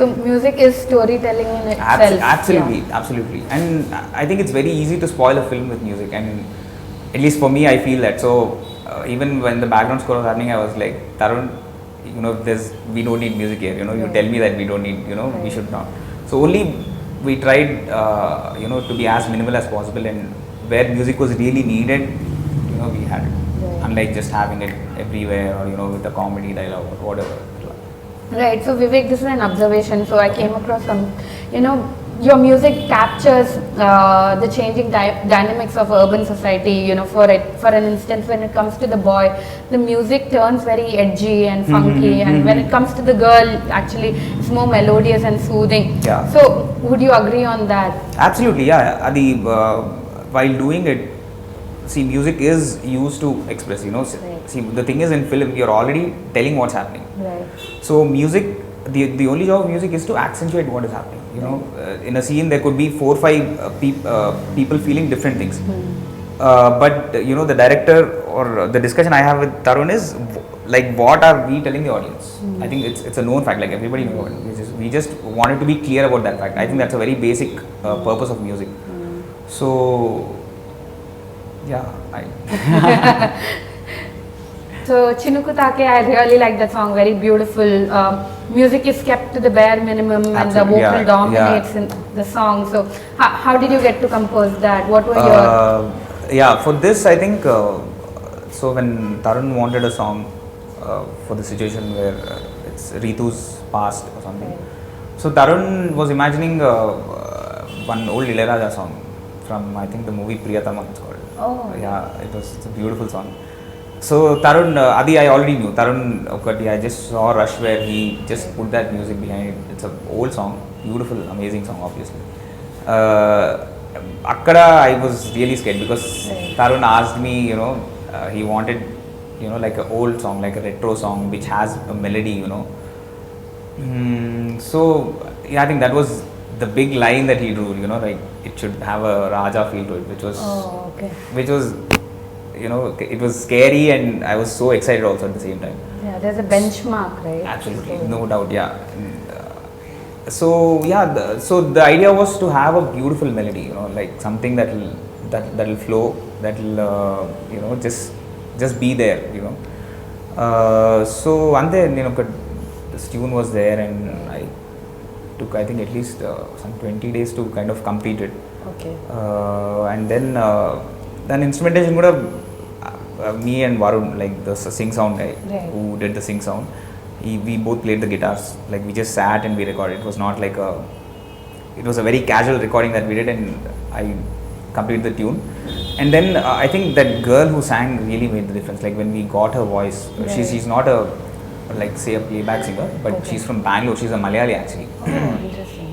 So music is storytelling in itself. Absolutely, absolutely. And I think it's very easy to spoil a film with music, and at least for me, I feel that. So even when the background score was happening, I was like, Tarun, we don't need music here. You tell me that we don't need, we should not. So only we tried, to be as minimal as possible, and where music was really needed, we had it. Unlike just having it everywhere, or with a comedy dialogue or whatever. Right. So Vivek, this is an observation. So I came across some, your music captures the changing dynamics of urban society. For an instance, when it comes to the boy, the music turns very edgy and funky, and when it comes to the girl, actually it's more melodious and soothing. Yeah. So would you agree on that? Absolutely. Yeah. While doing it, see, music is used to express. Right. See, the thing is, in film, you're already telling what's happening. Right. So music, the only job of music is to accentuate what is happening. In a scene there could be 4 or 5 people feeling different things. But the director or the discussion I have with Tarun is like, what are we telling the audience? I think it's a known fact. Like everybody knows it. We just wanted to be clear about that fact. I think that's a very basic purpose of music. So yeah, So Chinuku Taake, I really like that song. Very beautiful. Music is kept to the bare minimum, and the vocal dominates in the song. So how did you get to compose that? What were your... for this, I think, so when Tarun wanted a song for the situation where it's Ritu's past or something. So Tarun was imagining one old Ilayaraja song from, I think, the movie Priyatama, it's called. Oh. Yeah, it's a beautiful song. So Tarun, Adi I already knew. Tarun, I just saw Rush where he just put that music behind it. It's an old song, beautiful, amazing song, obviously. Akkada I was really scared because Tarun asked me, he wanted, like an old song, like a retro song which has a melody, So yeah, I think that was the big line that he drew, like it should have a Raja feel to it, which was it was scary, and I was so excited also at the same time. Yeah, there's a benchmark, right? Absolutely, no doubt, yeah. So yeah, so the idea was to have a beautiful melody, like something that'll flow, that'll just be there, So and then this tune was there, and I took, I think, at least some 20 days to kind of complete it. Okay. And then instrumentation would have me and Varun, like the sing sound guy, who did the sing sound, we both played the guitars. Like we just sat and we recorded. It was not like it was a very casual recording that we did, and I completed the tune. And then I think that girl who sang really made the difference. Like when we got her voice, she's not a, like say, a playback singer, but she's from Bangalore. She's a Malayali actually. Oh, interesting.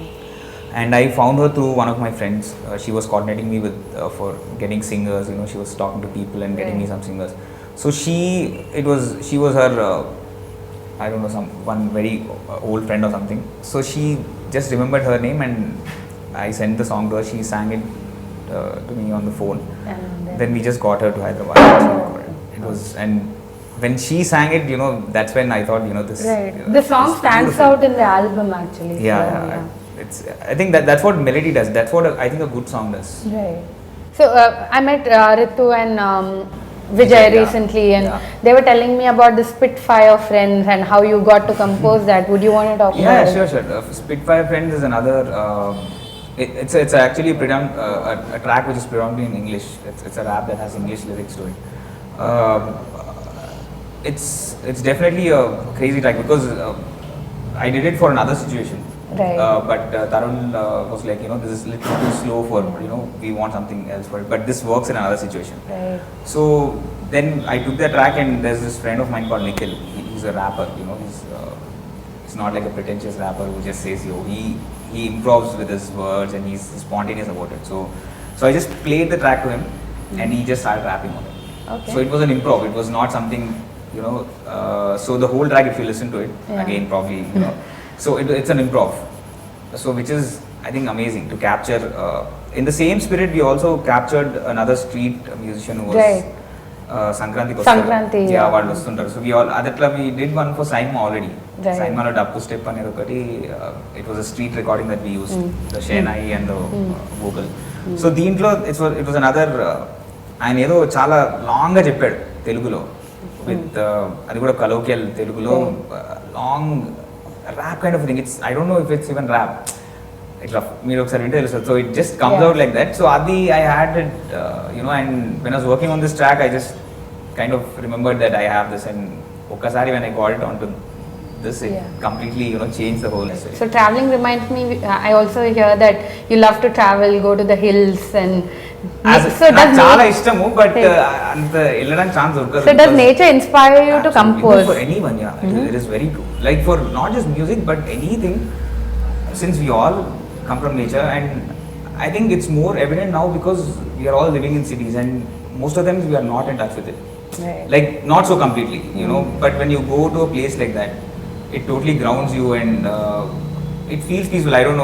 And I found her through one of my friends. She was coordinating me with for getting singers. She was talking to people and getting me some singers. So she was her I don't know, one very old friend or something. So she just remembered her name, and I sent the song to her. She sang it to me on the phone. And then we just got her to Hyderabad. It was, and when she sang it, that's when I thought, this. The song stands out in the album actually. Yeah. I think that's what melody does. That's what I think a good song does. Right. So I met Ritu and Vijay recently, and they were telling me about the Spitfire Friends and how you got to compose that. Would you want to talk about it? Yeah, sure. Spitfire Friends is another. It's actually a track which is predominantly in English. It's a rap that has English lyrics to it. It's definitely a crazy track because I did it for another situation. Right. But Tarun was like, this is a little too slow for, we want something else for it. But this works in another situation. Right. So then I took that track, and there's this friend of mine called Nikhil. He's a rapper, he's not like a pretentious rapper who just says, he improves with his words, and he's spontaneous about it. So I just played the track to him, and he just started rapping on it. Okay. So it was an improv. It was not something, so the whole track, if you listen to it, again, probably, so it's an improv, so which is, I think, amazing to capture. In the same spirit, we also captured another street musician who was Sankranti, yeah. వాళ్ళు వస్తుంటారు. So అదట్లా we did one for Saima already. Right. Saimalo డప్పు step అనేది ఒకటి, it was a street recording that we used, the Shenai and the vocal. So దీంట్లో it was another, ఆయన ఏదో చాలా లాంగ్గా చెప్పాడు తెలుగులో, విత్ అది కూడా కలోకియల్ తెలుగులో, long rap kind of thing. I don't know if it's even rap. ఇట్లా మీరు ఒకసారి వింటే తెలుస్తుంది. So it just comes out like that. So అది I had it, and when I was working on this track I just kind of remembered that I have this, and ఒక్కసారి when I got it on to this, it completely changed the whole essay. So traveling reminds me, I also hear that you love to travel, go to the hills, and so does చాలా ఇష్టము, but అంత వెళ్ళడానికి chance దొరకదు. So does nature inspire you to compose? For anyone, it is very true. Like for not just music but anything, since we all come from nature, and I think it's more evident now because we are all living in cities, and most of them we are not in touch with it. Right. Like not so completely, but when you go to a place like that, it totally grounds you, and it feels peaceful. I don't know,